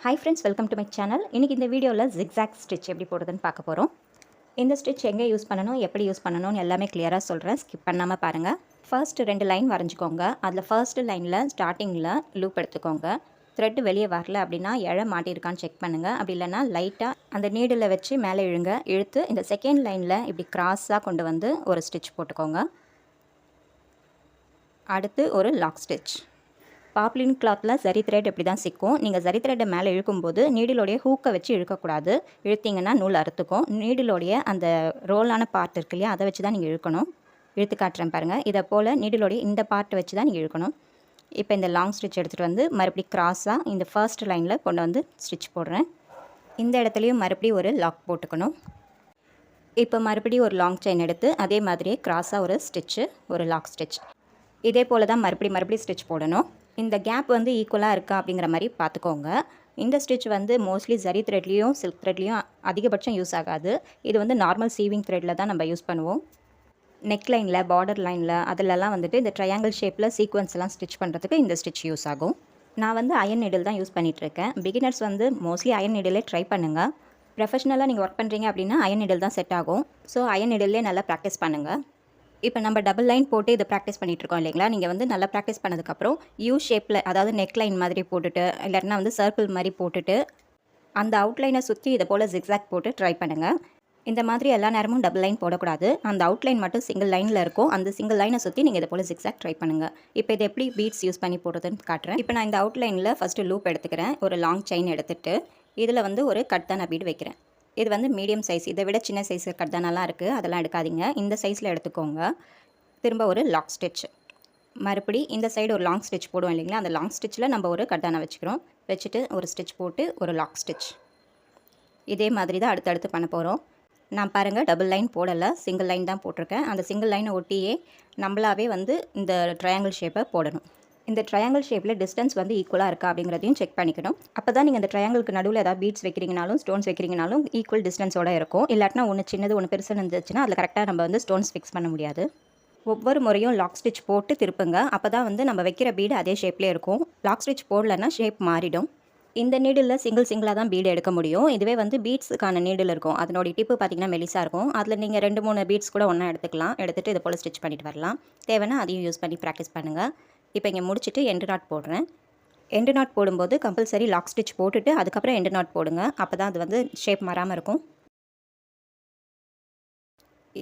Hi friends, welcome to my channel. இன்னைக்கு இந்த வீடியோவில் zigzag stitch எப்படி போடுறதுன்னு பார்க்க போகிறோம். இந்த ஸ்டிச் எங்கே யூஸ் பண்ணணும், எப்படி யூஸ் பண்ணணும்னு எல்லாமே கிளியராக சொல்கிறேன். ஸ்கிப் பண்ணாமல் பாருங்கள். ஃபர்ஸ்ட் 2 லைன் வரைஞ்சிக்கோங்க. அதில் ஃபர்ஸ்ட் லைனில் ஸ்டார்டிங்கில் லூப் எடுத்துக்கோங்க. த்ரெட் வெளியே வரல அப்படின்னா இழை மாட்டியிருக்கான்னு செக் பண்ணுங்கள். அப்படி இல்லைன்னா லைட்டாக அந்த நீடில் வச்சு மேலே இழுத்து இந்த செகண்ட் லைனில் இப்படி கிராஸாக கொண்டு வந்து ஒரு ஸ்டிச் போட்டுக்கோங்க. அடுத்து ஒரு லாக் ஸ்டிச். பாப்லின் கிளாத்தில் சரி த்ரெட் இப்படி தான் சிக்கும். நீங்கள் சரி த்ரெட்டை மேலே இழுக்கும்போது நீடிலோடைய ஹூக்கை வச்சு இழுக்கக்கூடாது. இழுத்திங்கன்னா நூல் அறுத்துக்கும். நீடிலோடைய அந்த ரோலான பார்ட் இருக்கு இல்லையா, அதை வச்சு தான் நீங்கள் இழுக்கணும். இழுத்து காட்டுறேன் பாருங்கள். இதை போல் நீடிலோடைய இந்த பார்ட்டை வச்சு தான் நீங்கள் இழுக்கணும். இப்போ இந்த லாங் ஸ்டிச் எடுத்துகிட்டு வந்து மறுபடியும் கிராஸாக இந்த ஃபர்ஸ்ட் லைனில் கொண்டு வந்து ஸ்டிச் போடுறேன். இந்த இடத்துலையும் மறுபடியும் ஒரு லாக் போட்டுக்கணும். இப்போ மறுபடியும் ஒரு லாங் செயின் எடுத்து அதே மாதிரியே கிராஸாக ஒரு ஸ்டிச்சு, ஒரு லாக் ஸ்டிச். இதே போல் தான் மறுபடியும் ஸ்டிச் போடணும். இந்த கேப் வந்து ஈக்குவலாக இருக்கா அப்படிங்கிற மாதிரி பார்த்துக்கோங்க. இந்த ஸ்டிச் வந்து மோஸ்ட்லி ஜரி த்ரெட்லேயும் சில்க் த்ரெட்லேயும் அதிகபட்சம் யூஸ் ஆகாது. இது வந்து நார்மல் சீவிங் த்ரெட்டில் தான் நம்ம யூஸ் பண்ணுவோம். நெக் லைனில், பார்டர் லைனில் அதிலெல்லாம் வந்துட்டு இந்த ட்ரையாங்கிள் ஷேப்பில் சீக்வன்ஸ்லாம் ஸ்டிச் பண்ணுறதுக்கு இந்த ஸ்டிச் யூஸ் ஆகும். நான் வந்து அயன் நீடில் தான் யூஸ் பண்ணிகிட்ருக்கேன். பிகினர்ஸ் வந்து மோஸ்ட்லி அயன் நீடிலே ட்ரை பண்ணுங்கள். ப்ரொஃபஷ்னலாக நீங்கள் ஒர்க் பண்ணுறீங்க அப்படின்னா அயன் நீடில் தான் செட் ஆகும். ஸோ அயன் நீடிலே நல்லா ப்ராக்டிஸ் பண்ணுங்கள். இப்போ நம்ம டபுள் லைன் போட்டு இதை ப்ராக்டிஸ் பண்ணிகிட்ருக்கோம் இல்லைங்களா. நீங்கள் வந்து நல்லா ப்ராக்டிஸ் பண்ணதுக்கப்புறம் யூ ஷேப்பில், அதாவது நெக் லைன் மாதிரி போட்டுட்டு இல்லைன்னா வந்து சர்க்கிள் மாதிரி போட்டுட்டு அந்த அவுட்லைனை சுற்றி இதை போல் ஜிக்ஸாக் போட்டு ட்ரை பண்ணுங்கள். இந்த மாதிரி எல்லா நேரமும் டபுள் லைன் போடக்கூடாது. அந்த அவுட்லைன் மட்டும் சிங்கிள் லைனில் இருக்கும். அந்த சிங்கிள் லைனை சுற்றி நீங்கள் இதை போல் ஜிக்ஸாக் ட்ரை பண்ணுங்கள். இப்போ இதை எப்படி பீட்ஸ் யூஸ் பண்ணி போடுறதுன்னு காட்டுறேன். இப்போ நான் இந்த அவுட்லைனில் ஃபஸ்ட்டு லூப் எடுத்துக்கிறேன். ஒரு லாங் செயின் எடுத்துகிட்டு இதில் வந்து ஒரு கட்தானா பீடு வைக்கிறேன். இது வந்து மீடியம் சைஸ், இதை விட சின்ன சைஸ் கட்தானாலாம் இருக்குது, அதெல்லாம் எடுக்காதீங்க. இந்த சைஸில் எடுத்துக்கோங்க. திரும்ப ஒரு லாக் ஸ்டிச். மறுபடி இந்த சைடு ஒரு லாங் ஸ்டிச் போடுவோம் இல்லைங்களா, அந்த லாங் ஸ்டிச்சில் நம்ம ஒரு கட்டானா வச்சுக்கிறோம். வச்சுட்டு ஒரு ஸ்டிச் போட்டு ஒரு லாக் ஸ்டிச். இதே மாதிரி தான் அடுத்தடுத்து பண்ண போகிறோம். நான் பாருங்கள் டபுள் லைன் போடலை, சிங்கிள் லைன் தான் போட்டிருக்கேன். அந்த சிங்கிள் லைனை ஒட்டியே நம்மளாவே வந்து இந்த ட்ரையாங்கிள் ஷேப்பை போடணும். இந்த ட்ரையாங்கிள் ஷேப்பில் டிஸ்டன்ஸ் வந்து ஈக்குவலாக இருக்கா அப்படிங்கிறதையும் செக் பண்ணிக்கணும். அப்போ தான் நீங்கள் இந்த ட்ரையாங்கிளுக்கு நடுவில் ஏதாவது பீட்ஸ் வைக்கிறீங்கனாலும் ஸ்டோன்ஸ் வைக்கிறீங்கனாலும் ஈக்குவல் டிஸ்டன்ஸோடு இருக்கும். இல்லாட்டினா ஒன்று சின்னது ஒன்று பெருசுன்னு இருந்துச்சுன்னா அதில் கரெக்டாக நம்ம வந்து ஸ்டோன்ஸ் ஃபிக்ஸ் பண்ண முடியாது. ஒவ்வொரு முறையும் லாக் ஸ்டிச் போட்டு திருப்புங்க. அப்போ தான் வந்து நம்ம வைக்கிற பீடு அதே ஷேப்லேயே இருக்கும். லாக் ஸ்டிச் போடலைன்னா ஷேப் மாறிடும். இந்த நீடில் சிங்கிளாக தான் பீடு எடுக்க முடியும். இதுவே வந்து பீட்ஸுக்கான நீடில் இருக்கும். அதனுடைய டிப்பு பார்த்திங்கன்னா மெலிசாக இருக்கும். அதில் நீங்கள் 2-3 பீட்ஸ் கூட ஒன்றா எடுத்துக்கலாம். எடுத்துகிட்டு இதை போல் ஸ்டிச் பண்ணிட்டு வரலாம். தேவைன்னா அதையும் யூஸ் பண்ணி ப்ராக்டிஸ் பண்ணுங்கள். இப்போ இங்கே முடிச்சுட்டு எண்டு நாட் போடுறேன். எண்டு நாட் போடும்போது கம்பல்சரி லாக் ஸ்டிச் போட்டுட்டு அதுக்கப்புறம் எண்டு நாட் போடுங்க. அப்போ தான் அது வந்து ஷேப் மாறாமல் இருக்கும்.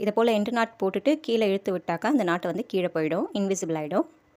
இதை போல் எண்டு நாட் போட்டுட்டு கீழே இழுத்து விட்டாக்கா அந்த நாட்டு வந்து கீழே போயிடும், இன்விசிபிள் ஆகிடும்.